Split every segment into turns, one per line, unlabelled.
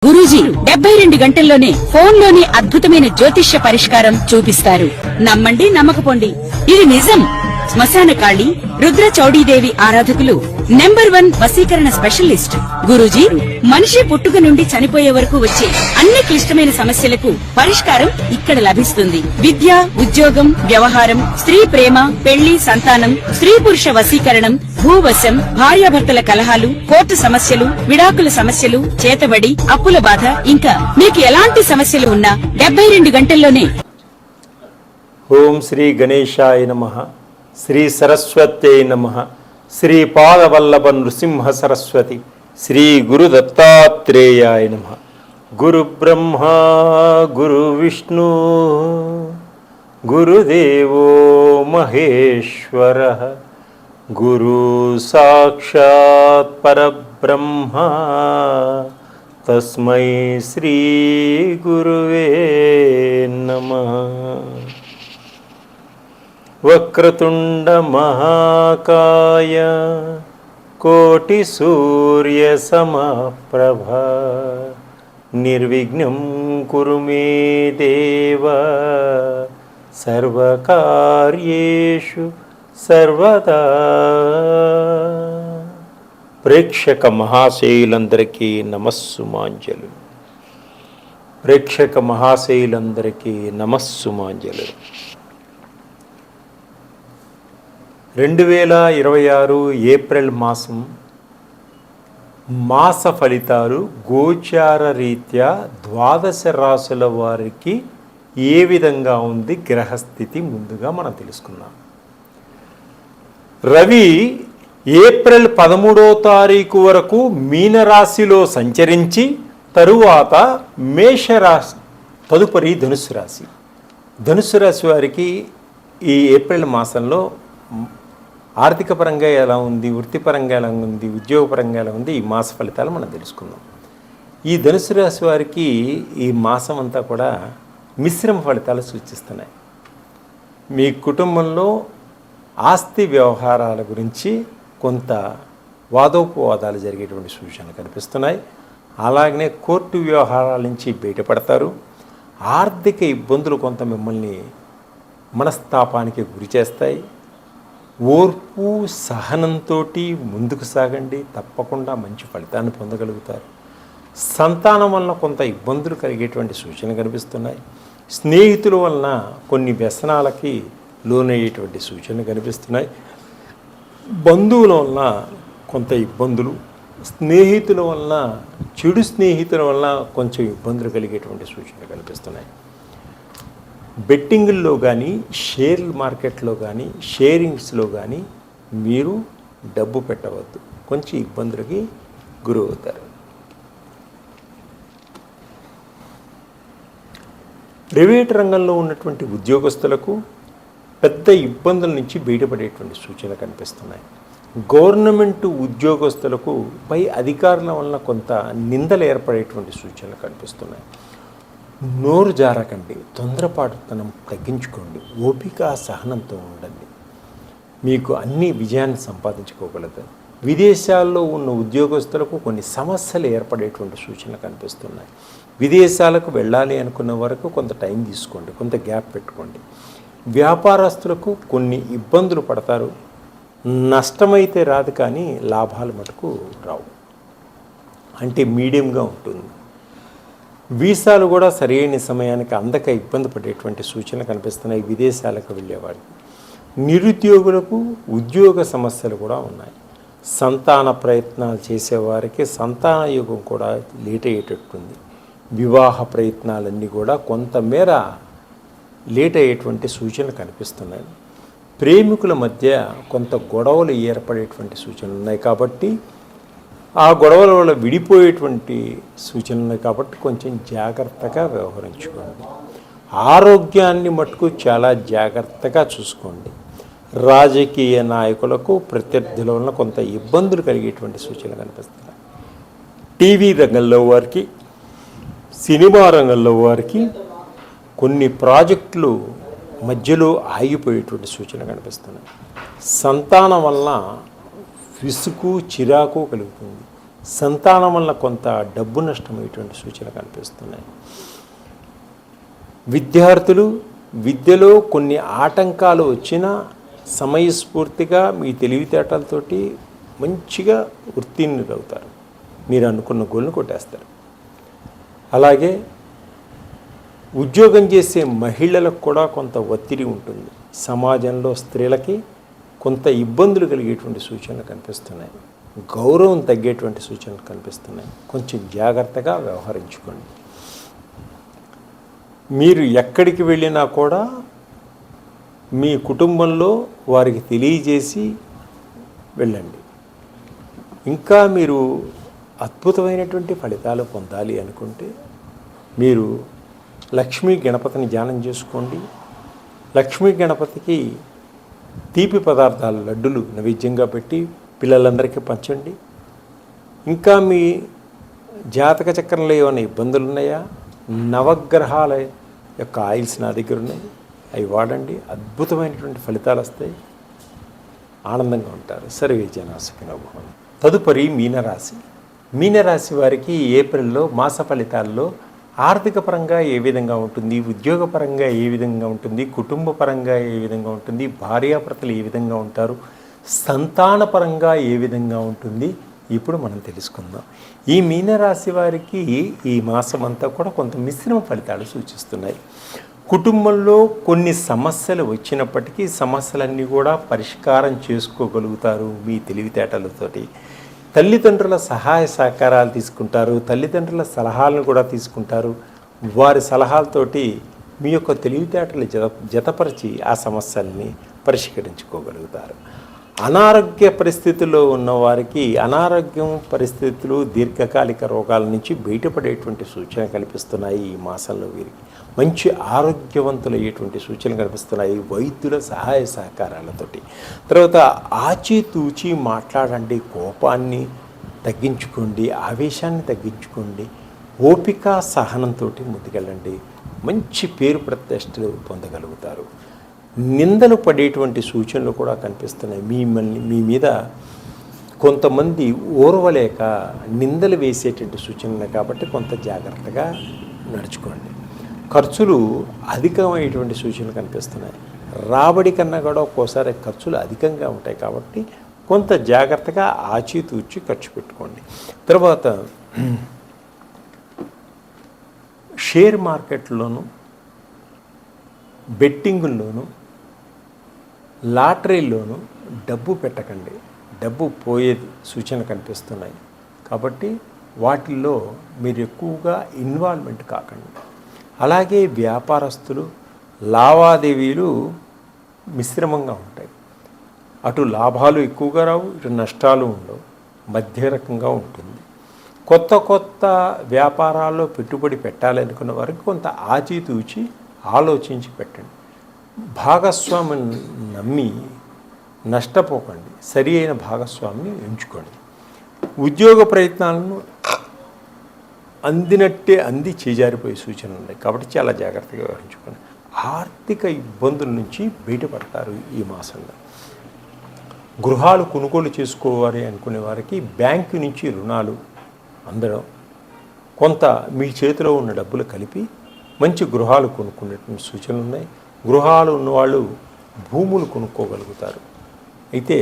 గురూజీ 72 గంటల్లోనే ఫోన్లోని అద్భుతమైన జ్యోతిష్య పరిష్కారం చూపిస్తారు. నమ్మండి, నమ్మకపోండి, ఇది నిజం. శ్మశాన కాళి రుద్ర చౌడీదేవి ఆరాధకులు నంబర్ 1 వశీకరణ స్పెషలిస్ట్ గురూజీ. మనిషి పుట్టుక నుండి చనిపోయే వరకు వచ్చే అన్ని క్లిష్టమైన సమస్యలకు పరిష్కారం ఇక్కడ లభిస్తుంది. విద్య, ఉద్యోగం, వ్యవహారం, స్త్రీ ప్రేమ, పెళ్లి, సంతానం, స్త్రీ పురుష వశీకరణం, భూవశం, భార్యాభర్తల కలహాలు, కోర్టు సమస్యలు, విడాకుల సమస్యలు, చేతబడి, అప్పుల బాధ, ఇంకా మీకు ఎలాంటి సమస్యలు ఉన్నా 72 గంటల్లోనే.
ఓం శ్రీ గణేశాయ నమః. శ్రీ సరస్వత్యై నమః. శ్రీ పాదవల్లభ నృసింహ సరస్వతి. శ్రీ గురు దత్తాత్రేయాయ నమః. గురు బ్రహ్మ గురు విష్ణు గురుదేవో మహేశ్వర గురు సాక్షాత్ పరబ్రహ్మ తస్మై శ్రీ గురువే నమః. వక్రతుండ మహాకాయ కోటి సూర్య సమప్రభ నిర్విఘ్నం కురు మే దేవ సర్వకార్యేషు సర్వదా. ప్రేక్షక మహాశయులందరికీ నమస్సుమాంజలు. ప్రేక్షక మహాశయులందరికీ నమస్సుమాంజలు. 2026 ఏప్రిల్ మాస ఫలితాలు గోచార రీత్యా ద్వాదశ రాశుల వారికి ఏ విధంగా ఉంది గ్రహస్థితి ముందుగా మనం తెలుసుకుందాం. రవి ఏప్రిల్ 13వ తారీఖు వరకు మీనరాశిలో సంచరించి తరువాత మేషరాశి తదుపరి ధనుసు రాశి. ధనుసు రాశి వారికి ఈ ఏప్రిల్ మాసంలో ఆర్థిక పరంగా ఎలా ఉంది, వృత్తిపరంగా ఎలా ఉంది, ఉద్యోగపరంగా ఎలా ఉంది, ఈ మాస ఫలితాలు మనం తెలుసుకుందాం. ఈ ధనుసు రాశి వారికి ఈ మాసం అంతా కూడా మిశ్రమ ఫలితాలు సూచిస్తున్నాయి. మీ కుటుంబంలో ఆస్తి వ్యవహారాల గురించి కొంత వాదోపవాదాలు జరిగేటువంటి సూచనలు కనిపిస్తున్నాయి. అలాగనే కోర్టు వ్యవహారాల నుంచి బయటపడతారు. ఆర్థిక ఇబ్బందులు కొంత మిమ్మల్ని మనస్తాపానికి గురి చేస్తాయి. ఓర్పు సహనంతో ముందుకు సాగండి, తప్పకుండా మంచి ఫలితాన్ని పొందగలుగుతారు. సంతానం వలన కొంత ఇబ్బందులు కలిగేటువంటి సూచనలు కనిపిస్తున్నాయి. స్నేహితుల వలన కొన్ని వ్యసనాలకి లోనయ్యేటువంటి సూచనలు కనిపిస్తున్నాయి. బంధువుల వలన కొంత ఇబ్బందులు, స్నేహితుల వలన చెడు స్నేహితుల వలన కొంచెం ఇబ్బందులు కలిగేటువంటి సూచనలు కనిపిస్తున్నాయి. బెట్టింగుల్లో కానీ, షేర్ మార్కెట్లో కానీ, షేరింగ్స్లో కానీ మీరు డబ్బు పెట్టవద్దు, కొంచెం ఇబ్బందులకి గురవుతారు. ప్రైవేట్ రంగంలో ఉన్నటువంటి ఉద్యోగస్తులకు పెద్ద ఇబ్బందుల నుంచి బయటపడేటువంటి సూచనలు కనిపిస్తున్నాయి. గవర్నమెంట్ ఉద్యోగస్తులకు పై అధికారుల వలన కొంత నిందలు ఏర్పడేటువంటి సూచనలు కనిపిస్తున్నాయి. నోరు జారకండి, తొందరపాటుతనం తగ్గించుకోండి, ఓపిక సహనంతో ఉండండి, మీకు అన్ని విజయాన్ని సంపాదించుకోగలదు. విదేశాల్లో ఉన్న ఉద్యోగస్తులకు కొన్ని సమస్యలు ఏర్పడేటువంటి సూచనలు కనిపిస్తున్నాయి. విదేశాలకు వెళ్ళాలి అనుకున్న వరకు కొంత టైం తీసుకోండి, కొంత గ్యాప్ పెట్టుకోండి. వ్యాపారస్తులకు కొన్ని ఇబ్బందులు పడతారు. నష్టమైతే రాదు, కానీ లాభాలు మటుకు రావు, అంటే మీడియంగా ఉంటుంది. వీసాలు కూడా సరైన సమయానికి అందక ఇబ్బంది పడేటువంటి సూచనలు కనిపిస్తున్నాయి విదేశాలకు వెళ్ళేవారికి. నిరుద్యోగులకు ఉద్యోగ సమస్యలు కూడా ఉన్నాయి. సంతాన ప్రయత్నాలు చేసేవారికి సంతాన యోగం కూడా లేట్ అయ్యేటట్టుంది. వివాహ ప్రయత్నాలన్నీ కూడా కొంతమేర లేట్ అయ్యేటువంటి సూచనలు కనిపిస్తున్నాయి. ప్రేమికుల మధ్య కొంత గొడవలు ఏర్పడేటువంటి సూచనలు ఉన్నాయి, కాబట్టి ఆ గొడవల వల్ల విడిపోయేటువంటి సూచనలు ఉన్నాయి, కాబట్టి కొంచెం జాగ్రత్తగా వ్యవహరించుకోండి. ఆరోగ్యాన్ని మటుకు చాలా జాగ్రత్తగా చూసుకోండి. రాజకీయ నాయకులకు ప్రత్యర్థుల వలన కొంత ఇబ్బందులు కలిగేటువంటి సూచనలు కనిపిస్తున్నాయి. టీవీ రంగంలో వారికి, సినిమా రంగంలో వారికి కొన్ని ప్రాజెక్టులు మధ్యలో ఆగిపోయేటువంటి సూచనలు కనిపిస్తున్నాయి. సంతానం వలన విసుగు చిరాకు కలుగుతుంది. సంతానం వల్ల కొంత డబ్బు నష్టమయ్యేటువంటి సూచనలు కనిపిస్తున్నాయి. విద్యార్థులు విద్యలో కొన్ని ఆటంకాలు వచ్చినా సమయస్ఫూర్తిగా మీ తెలివితేటలతోటి మంచిగా ఉత్తీర్ణులవుతారు. మీరు అనుకున్న గోల్ని కొట్టేస్తారు. అలాగే ఉద్యోగం చేసే మహిళలకు కూడా కొంత ఒత్తిడి ఉంటుంది. సమాజంలో స్త్రీలకి కొంత ఇబ్బందులు కలిగేటువంటి సూచనలు కనిపిస్తున్నాయి. గౌరవం తగ్గేటువంటి సూచనలు కనిపిస్తున్నాయి. కొంచెం జాగ్రత్తగా వ్యవహరించుకోండి. మీరు ఎక్కడికి వెళ్ళినా కూడా మీ కుటుంబంలో వారికి తెలియజేసి వెళ్ళండి. ఇంకా మీరు అద్భుతమైనటువంటి ఫలితాలు పొందాలి అనుకుంటే మీరు లక్ష్మీ గణపతిని ధ్యానం చేసుకోండి. లక్ష్మీ గణపతికి తీపి పదార్థాలు లడ్డులు నైవేద్యంగా పెట్టి పిల్లలందరికీ పంచండి. ఇంకా మీ జాతక చక్రంలో ఏమైనా ఇబ్బందులు ఉన్నాయా? నవగ్రహాల యొక్క ఆయిల్స్ నా దగ్గర ఉన్నాయి, అవి వాడండి. అద్భుతమైనటువంటి ఫలితాలు వస్తాయి. ఆనందంగా ఉంటారు. సర్వే జనా సుఖినో భవంతు. తదుపరి మీనరాశి. మీనరాశి వారికి ఏప్రిల్లో మాస ఫలితాల్లో ఆర్థిక పరంగా ఏ విధంగా ఉంటుంది, ఉద్యోగపరంగా ఏ విధంగా ఉంటుంది, కుటుంబ పరంగా ఏ విధంగా ఉంటుంది, భార్యాభర్తలు ఏ విధంగా ఉంటారు, సంతానపరంగా ఏ విధంగా ఉంటుంది, ఇప్పుడు మనం తెలుసుకుందాం. ఈ మీనరాశి వారికి ఈ మాసం అంతా కూడా కొంత మిశ్రమ ఫలితాలు సూచిస్తున్నాయి. కుటుంబంలో కొన్ని సమస్యలు వచ్చినప్పటికీ సమస్యలన్నీ కూడా పరిష్కారం చేసుకోగలుగుతారు మీ తెలివితేటలతోటి. తల్లిదండ్రుల సహాయ సహకారాలు తీసుకుంటారు. తల్లిదండ్రుల సలహాలను కూడా తీసుకుంటారు. వారి సలహాలతోటి మీ యొక్క తెలివితేటలు జతపరిచి ఆ సమస్యల్ని పరిష్కరించుకోగలుగుతారు. అనారోగ్య పరిస్థితుల్లో ఉన్నవారికి అనారోగ్యం పరిస్థితులు దీర్ఘకాలిక రోగాల నుంచి బయటపడేటువంటి సూచన కనిపిస్తున్నాయి. ఈ మాసంలో వీరికి మంచి ఆరోగ్యవంతులయ్యేటువంటి సూచనలు కనిపిస్తున్నాయి వైద్యుల సహాయ సహకారాలతోటి. తర్వాత ఆచితూచి మాట్లాడండి. కోపాన్ని తగ్గించుకోండి, ఆవేశాన్ని తగ్గించుకోండి, ఓపిక సహనంతో ముందుకెళ్ళండి. మంచి పేరు ప్రతిష్టలు పొందగలుగుతారు. నిందలు పడేటువంటి సూచనలు కూడా కనిపిస్తున్నాయి. మీ మీద కొంతమంది ఓర్వలేక నిందలు వేసేటువంటి సూచనలు కాబట్టి కొంత జాగ్రత్తగా నడుచుకోండి. ఖర్చులు అధికమైనటువంటి సూచనలు కనిపిస్తున్నాయి. రాబడి కన్నా కూడా ఒక్కోసారి ఖర్చులు అధికంగా ఉంటాయి కాబట్టి కొంత జాగ్రత్తగా ఆచితూచి ఖర్చు పెట్టుకోండి. తర్వాత షేర్ మార్కెట్లోను, బెట్టింగుల్లోనూ, లాటరీల్లోనూ డబ్బు పెట్టకండి. డబ్బు పోయేది సూచన కనిపిస్తున్నాయి కాబట్టి వాటిల్లో మీరు ఎక్కువగా ఇన్వాల్వ్మెంట్ కాకండి. అలాగే వ్యాపారస్తులు లావాదేవీలు మిశ్రమంగా ఉంటాయి. అటు లాభాలు ఎక్కువగా రావు, ఇటు నష్టాలు ఉండవు, మధ్య రకంగా ఉంటుంది. కొత్త వ్యాపారాల్లో పెట్టుబడి పెట్టాలనుకున్న వారికి కొంత ఆచితూచి ఆలోచించి పెట్టండి. భాగస్వామిని నమ్మి నష్టపోకండి. సరి అయిన భాగస్వామిని ఎంచుకోండి. ఉద్యోగ ప్రయత్నాలను అందినట్టే అంది చేజారిపోయే సూచనలు ఉన్నాయి కాబట్టి చాలా జాగ్రత్తగా వ్యవహరించుకోండి. ఆర్థిక ఇబ్బందుల నుంచి బయటపడతారు ఈ మాసంలో. గృహాలు కొనుగోలు చేసుకోవాలి అనుకునే వారికి బ్యాంకు నుంచి రుణాలు అందడం, కొంత మీ చేతిలో ఉన్న డబ్బులు కలిపి మంచి గృహాలు కొనుక్కునేటువంటి సూచనలు ఉన్నాయి. గృహాలు ఉన్నవాళ్ళు భూములు కొనుక్కోగలుగుతారు. అయితే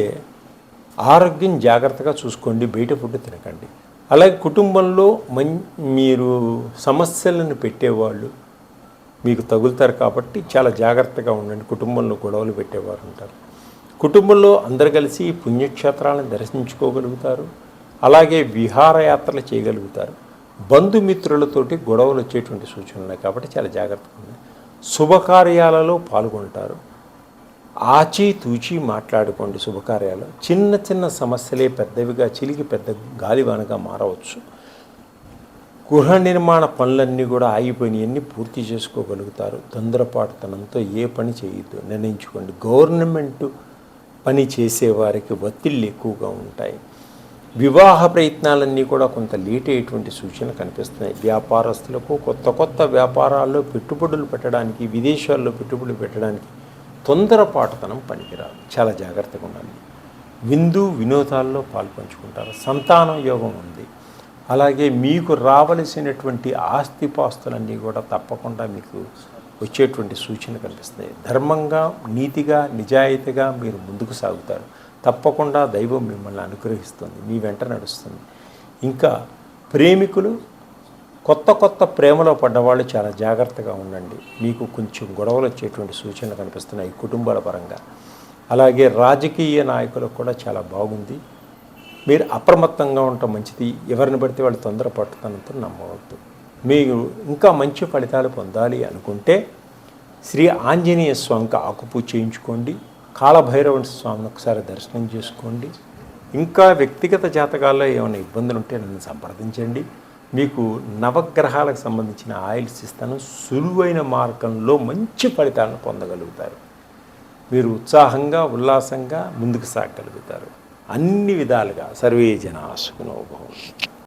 ఆరోగ్యం జాగ్రత్తగా చూసుకోండి. బయట ఫుడ్ తినకండి. అలాగే కుటుంబంలో మీరు సమస్యలను పెట్టేవాళ్ళు మీకు తగులుతారు కాబట్టి చాలా జాగ్రత్తగా ఉండండి. కుటుంబంలో గొడవలు పెట్టేవారు ఉంటారు. కుటుంబంలో అందరు కలిసి పుణ్యక్షేత్రాలను దర్శించుకోగలుగుతారు. అలాగే విహారయాత్రలు చేయగలుగుతారు. బంధుమిత్రులతోటి గొడవలు వచ్చేటువంటి సూచనలు ఉన్నాయి కాబట్టి చాలా జాగ్రత్తగా ఉండండి. శుభకార్యాలలో పాల్గొంటారు. ఆచితూచి మాట్లాడుకోండి. శుభకార్యాలు చిన్న సమస్యలే పెద్దవిగా చిలికి పెద్ద గాలివానగా మారవచ్చు. గృహ నిర్మాణ పనులన్నీ కూడా ఆగిపోయినవన్నీ పూర్తి చేసుకోగలుగుతారు. తొందరపాటుతనంతో ఏ పని చేయొద్దు, నిర్ణయించుకోండి. గవర్నమెంట్ పని చేసేవారికి ఒత్తిళ్ళు ఎక్కువగా ఉంటాయి. వివాహ ప్రయత్నాలన్నీ కూడా కొంత లేట్ అయ్యేటువంటి సూచనలు కనిపిస్తున్నాయి. వ్యాపారస్తులకు కొత్త వ్యాపారాల్లో పెట్టుబడులు పెట్టడానికి, విదేశాల్లో పెట్టుబడులు పెట్టడానికి తొందరపాటుతనం పనికిరాదు. చాలా జాగ్రత్తగా ఉండాలి. విందు వినోదాల్లో పాల్పంచుకుంటారు. సంతానం యోగం ఉంది. అలాగే మీకు రావలసినటువంటి ఆస్తిపాస్తులన్నీ కూడా తప్పకుండా మీకు వచ్చేటువంటి సూచన కనిపిస్తాయి. ధర్మంగా, నీతిగా, నిజాయితీగా మీరు ముందుకు సాగుతారు. తప్పకుండా దైవం మిమ్మల్ని అనుగ్రహిస్తుంది, మీ వెంట నడుస్తుంది. ఇంకా ప్రేమికులు, కొత్త ప్రేమలో పడ్డవాళ్ళు చాలా జాగ్రత్తగా ఉండండి. మీకు కొంచెం గొడవలు వచ్చేటువంటి సూచనలు కనిపిస్తున్నాయి కుటుంబాల పరంగా. అలాగే రాజకీయ నాయకులకు కూడా చాలా బాగుంది. మీరు అప్రమత్తంగా ఉండటం మంచిది. ఎవరిని పడితే వాళ్ళు తొందరపడుతున్నంత నమ్మవద్దు. మీరు ఇంకా మంచి ఫలితాలు పొందాలి అనుకుంటే శ్రీ ఆంజనేయ స్వామికి ఆకుపూజ చేయించుకోండి. కాలభైరవుని స్వామిని ఒకసారి దర్శనం చేసుకోండి. ఇంకా వ్యక్తిగత జాతకాల్లో ఏమైనా ఇబ్బందులు ఉంటే నన్ను సంప్రదించండి. మీకు నవగ్రహాలకు సంబంధించిన ఆయిల్స్ ఇస్తాను. సులువైన మార్గంలో మంచి ఫలితాలను పొందగలుగుతారు. మీరు ఉత్సాహంగా, ఉల్లాసంగా ముందుకు సాగగలుగుతారు. అన్ని విధాలుగా. సర్వే జనా సుఖినో భవంతు.